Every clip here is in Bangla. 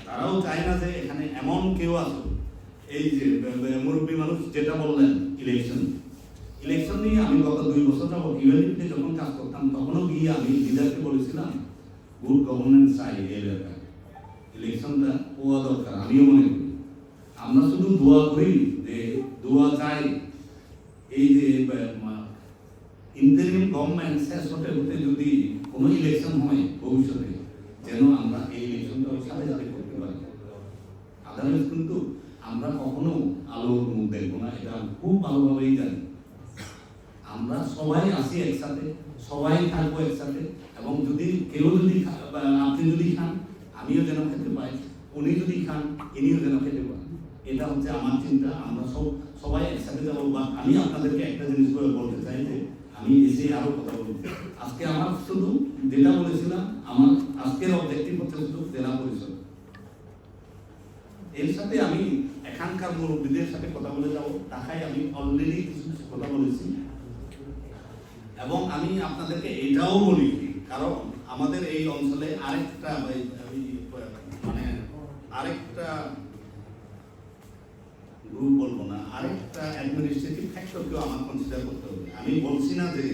তারাও চায় না যে এখানে এমন কেউ আছে। এই যে মুরব্বী মানুষ যেটা বললেন, ইলেকশন নিয়ে আমি গত 2 বছর যাবত ইউএনডিপিতে যখন কাজ করতাম তখনও গিয়ে আমি লিডারকে বলেছিলাম গুড গভর্নেন্স চাই এই এলাকায়, ইলেকশনটা হওয়া দরকার। আমিও মনে করি আমরা শুধু দোয়া করি যে দোয়া চাই এই যে ইন্টারিম গভর্নমেন্ট শেষ হতে হতে যদি কোনো ইলেকশন হয় ভবিষ্যতে যেন আমরা এই ইলেকশনটা সাথে সাথে করতে পারি। আদারওয়াইজ কিন্তু আমরা কখনো আলোর মুখ দেখবো না, এটা খুব ভালোভাবেই জানি। আমরা সবাই আসি একসাথে, সবাই থাকবো একসাথে, এবং যদি কেউ যদি আপনি যদি খান আমিও যেন খেতে পাই, উনি যদি খান ইনিও যেন খেতে পান, এটা হচ্ছে আমার চিন্তা। আমরা সবাই একসাথে যাবো। বা আমি আপনাদেরকে একটা জিনিস বলতে চাই যে আমি এসে আরো কথা বলবো। আজকে আমার শুধু যেটা বলেছিলাম, আমার আজকের অবজেক্টিভ হচ্ছে শুধু জেলা পরিষদ। এর সাথে আমি এখানকার মুরব্বীদের সাথে কথা বলে যাবো। ঢাকায় আমি অলরেডি কিছু কথা বলেছি, এবং আমি আপনাদেরকে এটাও বলি, কারণ আমাদের এই অঞ্চলে আরেকটা গ্রুপ বলবো না, আরেকটা অ্যাডমিনিস্ট্রেটিভ ফ্যাক্টরকেও আমার কনসিডার করতে হবে। আমি বলছি না যে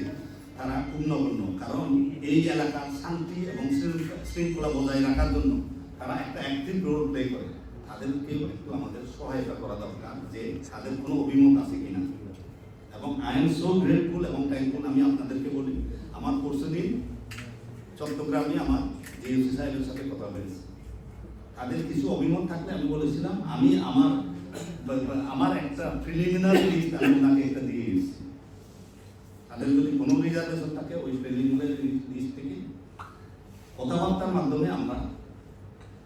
তারা খুব নগণ্য, কারণ এই এলাকার শান্তি এবং শৃঙ্খলা বজায় রাখার জন্য তারা একটা অ্যাক্টিভ রোল প্লে করে। তাদেরকেও একটু আমাদের সহায়তা করা দরকার যে তাদের কোনো অভিমত আছে কিনা। এবং আই এম সো গ্রেটফুল এবং থ্যাঙ্কফুল। আমি আপনাদেরকে বলি, আমার পরশুদিন চট্টগ্রামে আমার জিএসি সাহেবের সাথে কথা হয়েছে। তাদের কিছু অভিমত থাকলে আমি বলেছিলাম আমি আমার একটা প্রিলিমিনারি লিস্ট আমি ওনাকে একটা দিয়ে এসেছি। তাদের যদি কোনো রিজার্ভেশন থাকে ওই প্রিলিমিনারি লিস্ট থেকে কথাবার্তার মাধ্যমে আমরা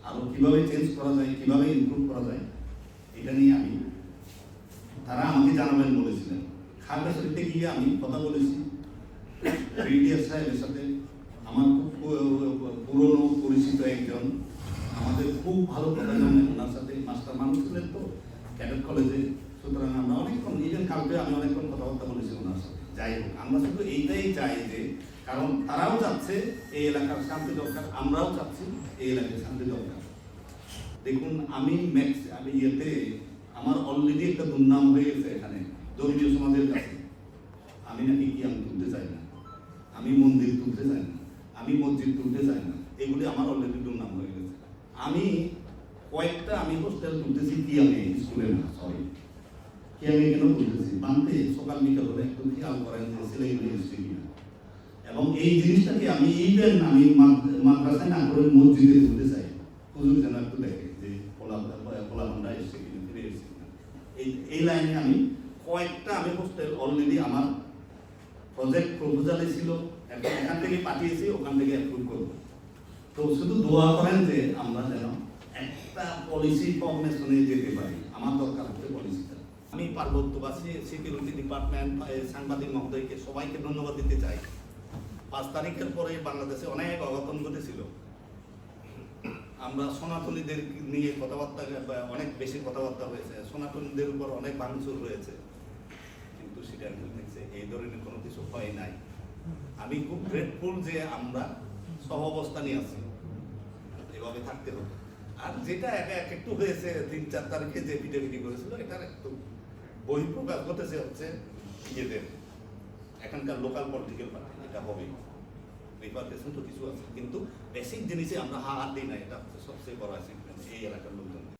আরো কিভাবে চেঞ্জ করা যায়, কিভাবে ইমপ্রুভ করা যায়, এটা নিয়ে তারা আমাকে জানাবেন বলেছিলেন। খাগড়াছড়িতে গিয়ে আমি কথা বলেছি বিডিএস সাহেবের সাথে। আমার খুব পুরনো পরিচিত একজন, আমাদের খুব ভালো কথা জানেন, ওনার সাথে মাস্টার মানুষ ছিলেন তো ক্যাডেট কলেজে। সুতরাং আমরা অনেকক্ষণ, ইভেন কালকে আমি অনেকক্ষণ কথাবার্তা বলেছি ওনার সাথে। যাই হোক, আমরা শুধু এইটাই চাই যে, কারণ তারাও চাচ্ছে এই এলাকার শান্তি দরকার, আমরাও চাচ্ছি এই এলাকায় শান্তি দরকার। দেখুন আমি ইয়েতে আমার অলরেডি একটা দুর্নাম হয়ে গেছে এখানে ধর্মীয় সমাজের কাছে। আমি নাকি কি আমি তুলতে চাই না, আমি মন্দির তুলতে চাই না, আমি মসজিদ তুলতে চাই না, এগুলি আমার অলরেডি দুর্নাম হয়ে গেছে। আমি কয়েকটা হোস্টেল তুলতেছি কিয়ামে, স্কুলে না, সরি কিয়ামে কেন তুলতেছি, বানতে সকাল বিকাল হলে একটু খেয়াল করেন যে ছেলেগুলি এসছে কিনা। এবং এই জিনিসটাকে আমি ইভেন আমি মাদ্রাসায় না করে মসজিদে তুলতে চাই, হুজুর যেন একটু দেখে যে পোলাপান্ডা এসছে কিনা, ফিরে এসছে কিনা। এই লাইনে আমি কয়েকটা হোস্টেল অলরেডি আমার প্রজেক্ট প্রপোজালে ছিল, এখান থেকে পাঠিয়েছি, ওখান থেকে অ্যাপ্রুভ করবো। তো শুধু দোয়া করেন যে আমরা যেন একটা পলিসি ফর্মেশনে যেতে পারি। আমার দরকার হচ্ছে পলিসিটা। আমি পার্বত্যবাসী, সিকিউরিটি ডিপার্টমেন্ট, সাংবাদিক মহোদয়কে সবাইকে ধন্যবাদ দিতে চাই। 5 তারিখের পরে বাংলাদেশে অনেক অঘটন ঘটেছিল। আমরা সনাতনীদের নিয়ে কথাবার্তা, অনেক বেশি কথাবার্তা হয়েছে, সনাতনীদের উপর অনেক ভাঙচুর হয়েছে, কিন্তু সেটা দেখছে এই ধরনের কোনো কিছু হয় নাই। আমি খুব গ্রেটফুল যে আমরা সহ অবস্থানে আছি, এভাবে থাকতে হবে। আর যেটা একটু হয়েছে 3-4 তারিখে যে পিটাপিটি করেছিল, এটার একটু বহিঃপ্রকাশ ঘটেছে হচ্ছে নিজেদের এখানকার লোকাল পলিটিক্যাল পার্টি, এটা হবে রিপার্কেশন তো কিছু আছে, কিন্তু বেসিক জিনিসে আমরা হাত দিই না, এটা হচ্ছে সবচেয়ে বড় অ্যাচিভমেন্ট এই এলাকায়।